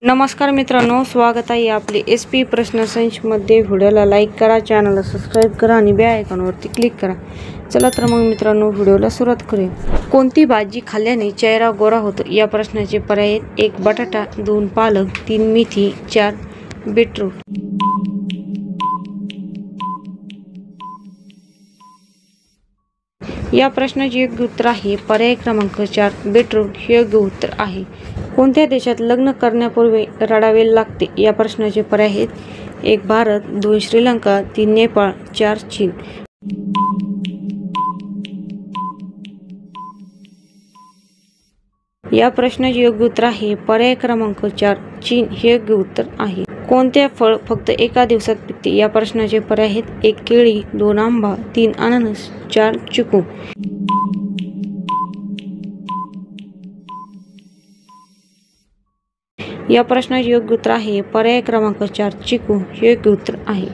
नमस्कार मित्रांनो, स्वागत आहे आपले SP प्रश्नसंचमध्ये। व्हिडिओला लाईक करा, चॅनलला सबस्क्राईब करा आणि बेल आयकॉनवरती क्लिक करा। चला तर मग मित्रांनो, व्हिडिओला सुरुवात करूया। कोणती भाजी खाल्ल्याने चेहरा गोरा होतो? या प्रश्नाचे पर्याय आहेत: 1 बटाटा, 2 पालक, 3 मेथी, 4 बीटरूट। या प्रश्नाचे योग्य उत्तर आहे पर्याय क्रमांक 4 बीटरूट हे योग्य उत्तर आहे। कोणत्या देशात लग्न करण्यापूर्वी रडावे लागते? या प्रश्नाचे पर्याय आहेत: 1 भारत, 2 श्रीलंका, 3 नेपाळ, 4 चीन। या प्रश्नाचे योग्य उत्तर आहे पर्याय क्रमांक 4 चीन हे योग्य उत्तर आहे। कोणते फळ फक्त एका दिवसात पिकते? या प्रश्नाचे पर्याय आहेत: 1 केळी, 2 आंबा, 3 अननस, 4 चिकू। या प्रश्नाचे योग्य उत्तर आहे पर्याय क्रमांक 4 चिकू हे योग्य उत्तर आहे।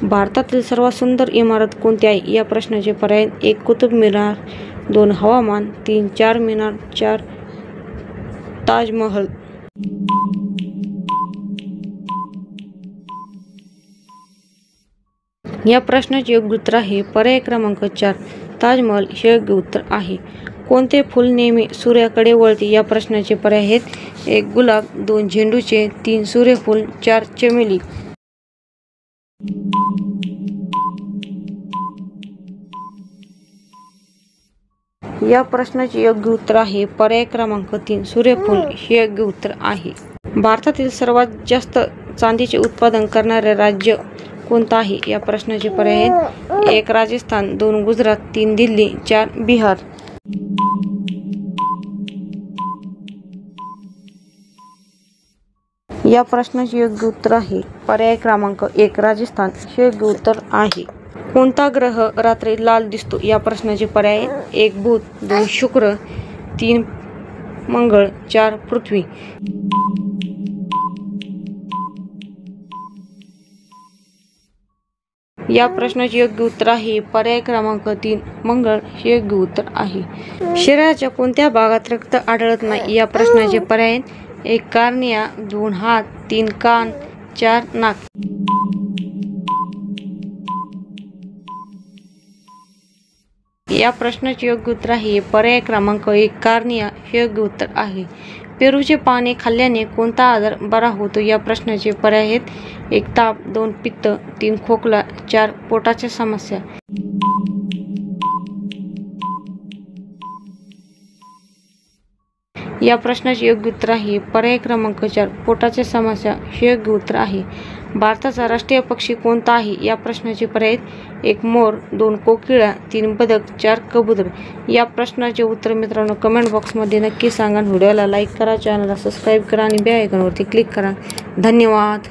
भारतातील सर्वात सुंदर इमारत कोणती आहे? या प्रश्नाचे पर्याय: 1 कुतुब मिनार, 2 हवामान, 3 चार मिनार, 4 ताजमहल। या प्रश्नाचे योग्य उत्तर आहे पर्याय क्रमांक 4 ताजमहल हे योग्य उत्तर आहे। कोणते फूल नेहमी सूर्याकडे वळते? या प्रश्नाचे पर्याय आहेत: 1 गुलाब, 2 झेंडूचे, 3 सूर्यफूल, 4 चमेली। या प्रश्नाचे योग्य उत्तर आहे पर्याय क्रमांक 3 सूर्यफूल हे योग्य उत्तर आहे। भारतातील सर्वात जास्त चांदीचे उत्पादन करणारे राज्य कोणते आहे? या प्रश्नाचे पर्याय आहेत: 1 राजस्थान, 2 गुजरात, 3 दिल्ली, 4 बिहार। या प्रश्नाचे योग्य उत्तर आहे पर्याय क्रमांक 1 राजस्थान हे योग्य उत्तर आहे। कोणता ग्रह रात्री लाल दिसतो? या प्रश्नाचे पर्याय आहेत: 1 बुध, 2 शुक्र, 3 मंगळ, 4 पृथ्वी। या प्रश्नाचे योग्य उत्तर आहे पर्याय क्रमांक 3 मंगळ हे योग्य उत्तर आहे। शरीराच्या कोणत्या भागात रक्त आढळत नाही? या प्रश्नाचे पर्याय आहेत: 1 कार्निया, 2 हात, 3 कान, 4 नाक। या प्रश्नाचे योग्य उत्तर आहे पर्याय क्रमांक 1 कार्निया हे योग्य उत्तर आहे। पेरूचे पाने खाल्ल्याने कोणता आजार बरा होतो? या प्रश्नाचे पर्याय आहेत: 1 ताप, 2 पित्त, 3 खोकला, 4 पोटाच्या समस्या। या प्रश्नाचे योग्य उत्तर आहे पर्याय क्रमांक 4 पोटाच्या समस्या हे योग्य उत्तर आहे। भारताचा राष्ट्रीय पक्षी कोणता आहे? या प्रश्नाचे पर्याय आहेत: 1 मोर, 2 कोकिळा, 3 बदक, 4 कबूतर। या प्रश्नाचे उत्तर मित्रांनो कमेंट बॉक्समध्ये नक्की सांगा। व्हिडिओला लाईक करा, चॅनलला सबस्क्राईब करा आणि बेल आयकॉनवरती क्लिक करा। धन्यवाद।